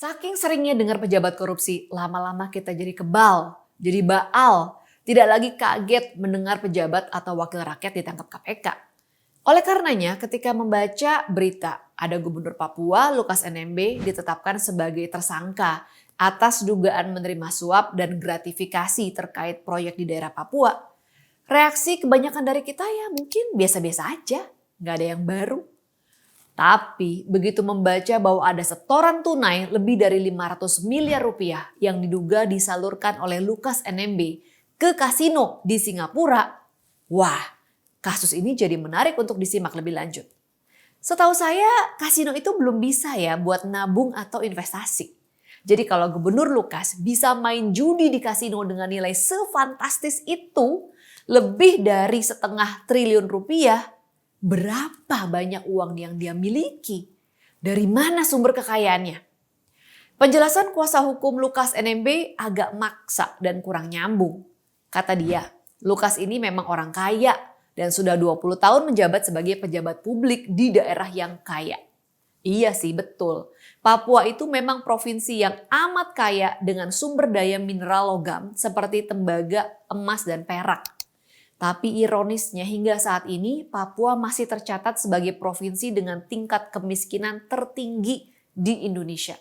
Saking seringnya dengar pejabat korupsi, lama-lama kita jadi kebal, jadi baal, tidak lagi kaget mendengar pejabat atau wakil rakyat ditangkap KPK. Oleh karenanya, ketika membaca berita ada Gubernur Papua Lukas NMB ditetapkan sebagai tersangka atas dugaan menerima suap dan gratifikasi terkait proyek di daerah Papua, reaksi kebanyakan dari kita ya mungkin biasa-biasa aja, nggak ada yang baru. Tapi begitu membaca bahwa ada setoran tunai lebih dari 500 miliar rupiah yang diduga disalurkan oleh Lukas NMB ke kasino di Singapura, wah, kasus ini jadi menarik untuk disimak lebih lanjut. Setahu saya kasino itu belum bisa ya buat nabung atau investasi. Jadi kalau Gubernur Lukas bisa main judi di kasino dengan nilai sefantastis itu, lebih dari 1,5 triliun rupiah, berapa banyak uang yang dia miliki? Dari mana sumber kekayaannya? Penjelasan kuasa hukum Lukas NMB agak maksa dan kurang nyambung. Kata dia, Lukas ini memang orang kaya dan sudah 20 tahun menjabat sebagai pejabat publik di daerah yang kaya. Iya sih, betul. Papua itu memang provinsi yang amat kaya dengan sumber daya mineral logam seperti tembaga, emas, dan perak. Tapi ironisnya hingga saat ini Papua masih tercatat sebagai provinsi dengan tingkat kemiskinan tertinggi di Indonesia.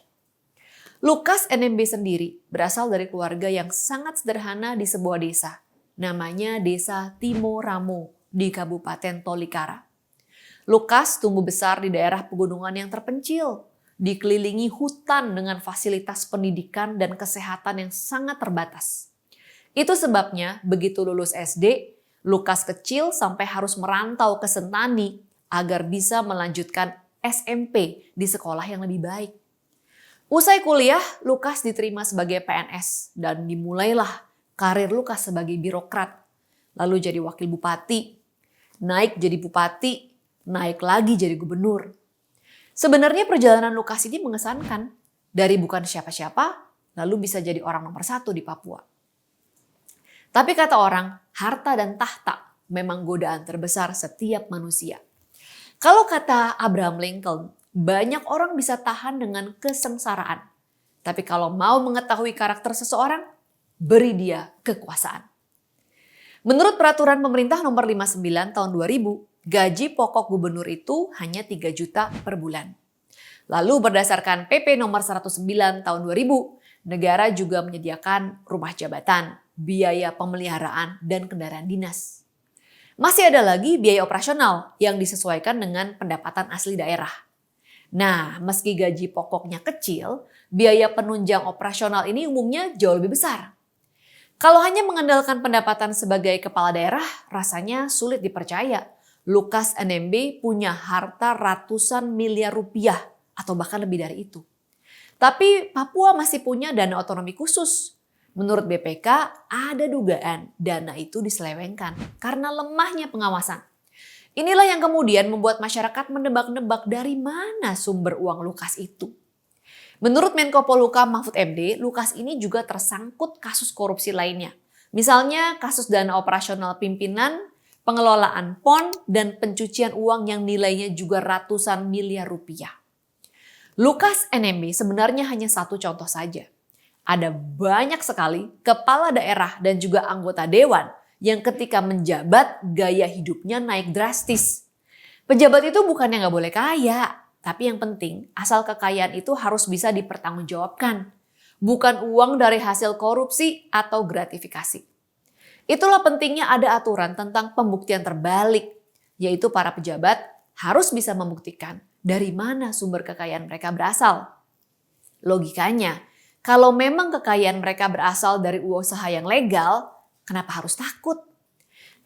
Lukas NMB sendiri berasal dari keluarga yang sangat sederhana di sebuah desa. Namanya Desa Timoramo di Kabupaten Tolikara. Lukas tumbuh besar di daerah pegunungan yang terpencil, dikelilingi hutan dengan fasilitas pendidikan dan kesehatan yang sangat terbatas. Itu sebabnya begitu lulus SD, Lukas kecil sampai harus merantau ke Sentani agar bisa melanjutkan SMP di sekolah yang lebih baik. Usai kuliah, Lukas diterima sebagai PNS dan dimulailah karir Lukas sebagai birokrat. Lalu jadi wakil bupati, naik jadi bupati, naik lagi jadi gubernur. Sebenarnya perjalanan Lukas ini mengesankan. Dari bukan siapa-siapa, lalu bisa jadi orang nomor 1 di Papua. Tapi kata orang, harta dan tahta memang godaan terbesar setiap manusia. Kalau kata Abraham Lincoln, banyak orang bisa tahan dengan kesengsaraan. Tapi kalau mau mengetahui karakter seseorang, beri dia kekuasaan. Menurut peraturan pemerintah nomor 59 tahun 2000, gaji pokok gubernur itu hanya 3 juta per bulan. Lalu berdasarkan PP nomor 109 tahun 2000, negara juga menyediakan rumah jabatan, biaya pemeliharaan, dan kendaraan dinas. Masih ada lagi biaya operasional yang disesuaikan dengan pendapatan asli daerah. Nah, meski gaji pokoknya kecil, biaya penunjang operasional ini umumnya jauh lebih besar. Kalau hanya mengandalkan pendapatan sebagai kepala daerah, rasanya sulit dipercaya. Lukas NMB punya harta ratusan miliar rupiah atau bahkan lebih dari itu. Tapi Papua masih punya dana otonomi khusus. Menurut BPK, ada dugaan dana itu diselewengkan karena lemahnya pengawasan. Inilah yang kemudian membuat masyarakat menebak-nebak dari mana sumber uang Lukas itu. Menurut Menko Polhukam Mahfud MD, Lukas ini juga tersangkut kasus korupsi lainnya. Misalnya kasus dana operasional pimpinan, pengelolaan PON, dan pencucian uang yang nilainya juga ratusan miliar rupiah. Lukas NMB sebenarnya hanya satu contoh saja. Ada banyak sekali kepala daerah dan juga anggota dewan yang ketika menjabat gaya hidupnya naik drastis. Pejabat itu bukannya nggak boleh kaya, tapi yang penting asal kekayaan itu harus bisa dipertanggungjawabkan. Bukan uang dari hasil korupsi atau gratifikasi. Itulah pentingnya ada aturan tentang pembuktian terbalik, yaitu para pejabat harus bisa membuktikan dari mana sumber kekayaan mereka berasal. Logikanya, kalau memang kekayaan mereka berasal dari usaha yang legal, kenapa harus takut?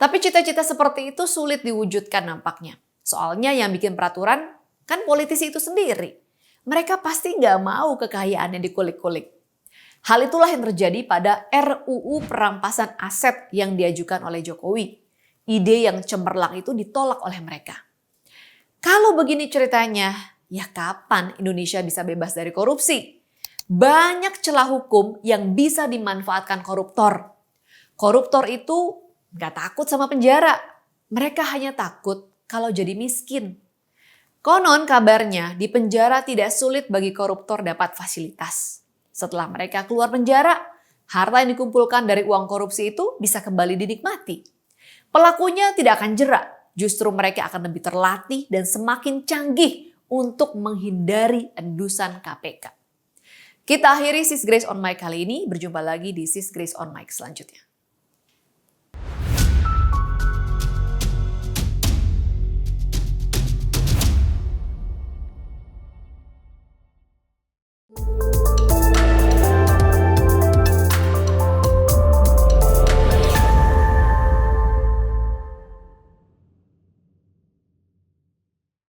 Tapi cita-cita seperti itu sulit diwujudkan nampaknya. Soalnya yang bikin peraturan kan politisi itu sendiri. Mereka pasti nggak mau kekayaannya dikulik-kulik. Hal itulah yang terjadi pada RUU perampasan aset yang diajukan oleh Jokowi. Ide yang cemerlang itu ditolak oleh mereka. Kalau begini ceritanya, ya kapan Indonesia bisa bebas dari korupsi? Banyak celah hukum yang bisa dimanfaatkan koruptor. Koruptor itu gak takut sama penjara. Mereka hanya takut kalau jadi miskin. Konon kabarnya di penjara tidak sulit bagi koruptor dapat fasilitas. Setelah mereka keluar penjara, harta yang dikumpulkan dari uang korupsi itu bisa kembali dinikmati. Pelakunya tidak akan jerak, justru mereka akan lebih terlatih dan semakin canggih untuk menghindari endusan KPK. Kita akhiri Sis Grace on Mic kali ini, berjumpa lagi di Sis Grace on Mic selanjutnya.